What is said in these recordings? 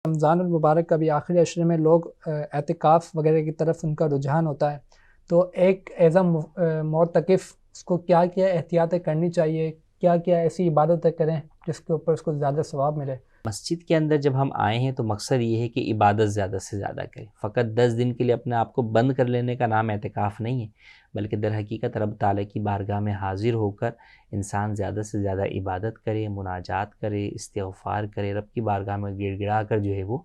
रमज़ान मुबारक का भी आखिरी अशरे में लोग एतिकाफ़ वगैरह की तरफ उनका रुझान होता है। तो एक एज़ अ मोअतकिफ़ उसको क्या-क्या एहतियातें करनी चाहिए? क्या-क्या ऐसी इबादतें करें जिसके ऊपर उसको ज़्यादा सवाब मिले? मस्जिद के अंदर जब हम आए हैं तो मकसद ये है कि इबादत ज़्यादा से ज़्यादा करें। फ़कत 10 दिन के लिए अपने आप को बंद कर लेने का नाम एतिकाफ़ नहीं है, बल्कि दर हकीकत रब ताला की बारगाह में हाज़िर होकर इंसान ज़्यादा से ज़्यादा इबादत करे, मुनाजात करे, इस्तिग़फ़ार करे, रब की बारगाह में गिड़गिड़ा कर जो है वो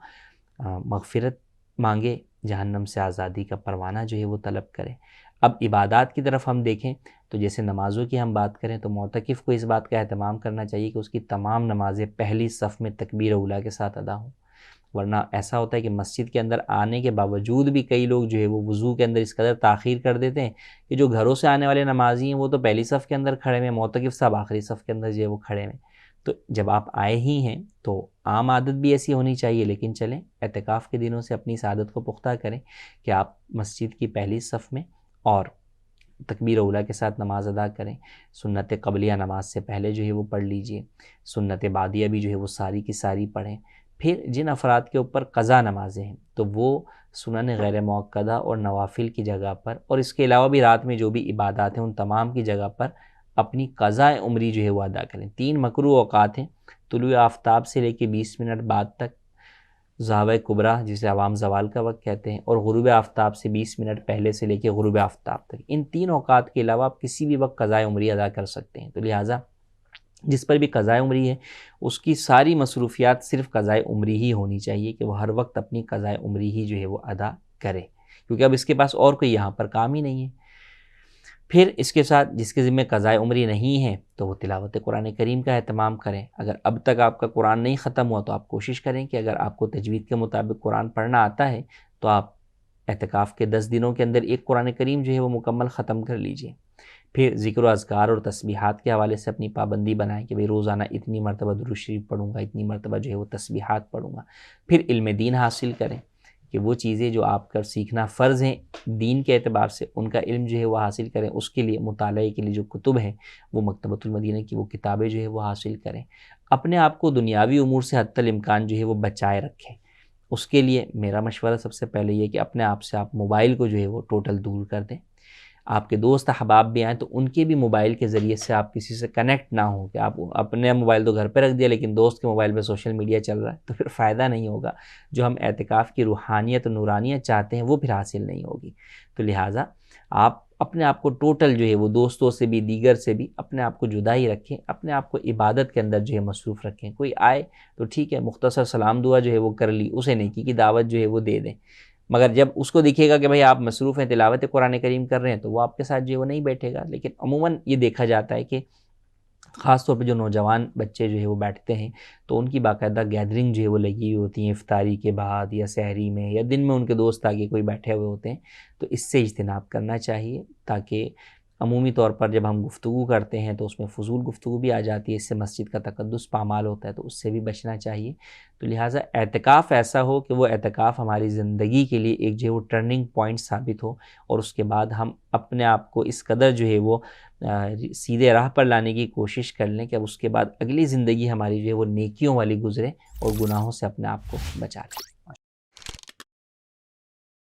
मग़फ़िरत मांगे, जहन्नम से आज़ादी का परवाना जो है वो तलब करे। अब इबादत की तरफ हम देखें तो जैसे नमाज़ों की हम बात करें तो मोअतकिफ़ को इस बात का एहतमाम करना चाहिए कि उसकी तमाम नमाज़ें पहली सफ़ में तकबीर औला के साथ अदा हों। वरना ऐसा होता है कि मस्जिद के अंदर आने के बावजूद भी कई लोग जो है वो वज़ू के अंदर इस कदर ताख़ीर कर देते हैं कि जो घरों से आने वाले नमाज़ी हैं वो तो पहली सफ़ के अंदर खड़े हुए हैं, मोअतकिफ़ साहब आखिरी सफ़ के अंदर जो है वो खड़े हैं। तो जब आप आए ही हैं तो आम आदत भी ऐसी होनी चाहिए, लेकिन चलें एतिकाफ़ के दिनों से अपनी इस आदत को पुख्ता करें कि आप मस्जिद की पहली सफ़ में और तकबीर औला के साथ नमाज़ अदा करें। सुन्नत क़ब्लिया नमाज से पहले जो है वो पढ़ लीजिए, सुन्नत बादिया भी जो है वो सारी की सारी पढ़ें। फिर जिन अफराद के ऊपर क़ज़ा नमाज़ें हैं तो वो सुनन गैर मुअक्कदा और नवाफिल की जगह पर और इसके अलावा भी रात में जो भी इबादत हैं उन तमाम की जगह पर अपनी क़ज़ा उम्री जो है वो अदा करें। 3 मकरूह औक़ात हैं, तुलुए आफ़ताब से लेके 20 मिनट बाद तक, ज़ावा कुबरा जिसे अवाम ज़वाल का वक्त कहते हैं, और गुरूब आफ़ताब से 20 मिनट पहले से लेकर गुरूब आफ़ताब तक। इन 3 औक़ात के अलावा आप किसी भी वक्त क़ज़ाए उम्री अदा कर सकते हैं। तो लिहाजा जिस पर भी क़ज़ाए उम्री है उसकी सारी मसरूफ़ियात सिर्फ़ क़ज़ाए उम्री ही होनी चाहिए कि वह हर वक्त अपनी क़ज़ाए उम्री ही जो है वो अदा करे, क्योंकि अब इसके पास और कोई यहाँ पर काम ही नहीं है। फिर इसके साथ जिसके ज़िम्मे क़ज़ाए उम्री नहीं है तो वो तिलावत कुरान करीम का एहतमाम करें। अगर अब तक आपका कुरान नहीं ख़त्म हुआ तो आप कोशिश करें कि अगर आपको तजवीद के मुताबिक कुरान पढ़ना आता है तो आप एतिकाफ़ के 10 दिनों के अंदर एक कुरान करीम जो है वो मुकम्मल ख़त्म कर लीजिए। फिर ज़िक्र अज़कार और तस्बीहात के हवाले से अपनी पाबंदी बनाएं कि भाई रोज़ाना इतनी मरतबा दुरूद शरीफ पढ़ूँगा, इतनी मरतबा जो है वो तस्बीहात पढ़ूँगा। फिर इल्म दीन हासिल करें कि वो चीज़ें जो आप कर सीखना फ़र्ज़ हैं दीन के एतबार से, उनका इल्म जो है वो हासिल करें। उसके लिए मुताले के लिए जो कुतुब हैं वो मकतबतुल मदीना की वो किताबें जो है वो हासिल करें। अपने आप को दुनियावी उमूर से हद्दल इम्कान जो है वो बचाए रखें। उसके लिए मेरा मशवरा सबसे पहले ये कि अपने आप से आप मोबाइल को जो है वो टोटल दूर कर दें। आपके दोस्त अहबाब भी आएँ तो उनके भी मोबाइल के ज़रिए से आप किसी से कनेक्ट ना हो कि आप अपने मोबाइल तो घर पे रख दिया लेकिन दोस्त के मोबाइल पे सोशल मीडिया चल रहा है, तो फिर फ़ायदा नहीं होगा। जो हम एतिकाफ़ की रूहानियत नूरानियत चाहते हैं वो फिर हासिल नहीं होगी। तो लिहाजा आप अपने आप को टोटल जो है वो दोस्तों से भी दीगर से भी अपने आप को जुदा ही रखें, अपने आप को इबादत के अंदर जो है मसरूफ़ रखें। कोई आए तो ठीक है, मुख्तसर सलाम दुआ जो है वो कर ली, उसे नेकी की दावत जो है वो दे दें। मगर जब उसको दिखेगा कि भाई आप मसरूफ़ हैं, तिलावत कुरान करीम कर रहे हैं, तो वो आपके साथ जो है वो नहीं बैठेगा। लेकिन अमूमन ये देखा जाता है कि ख़ास तौर पे जो नौजवान बच्चे जो है वो बैठते हैं तो उनकी बाकायदा गैदरिंग जो है वो लगी हुई होती है इफ्तारी के बाद या सहरी में या दिन में उनके दोस्त आगे कोई बैठे हुए होते हैं। तो इससे इज्तिनाब करना चाहिए ताकि अमूमी तौर पर जब हम गुफ्तगू करते हैं तो उसमें फ़ुज़ूल गुफ्तगू भी आ जाती है, इससे मस्जिद का तक़द्दुस पामाल होता है, तो उससे भी बचना चाहिए। तो लिहाजा एतिकाफ़ ऐसा हो कि वो एतिकाफ़ हमारी ज़िंदगी के लिए एक जो है वो टर्निंग पॉइंट साबित हो और उसके बाद हम अपने आप को इस कदर जो है वो सीधे राह पर लाने की कोशिश कर लें कि अब उसके बाद अगली ज़िंदगी हमारी जो है वो नेकियों वाली गुज़रे और गुनाहों से अपने आप को बचा लें।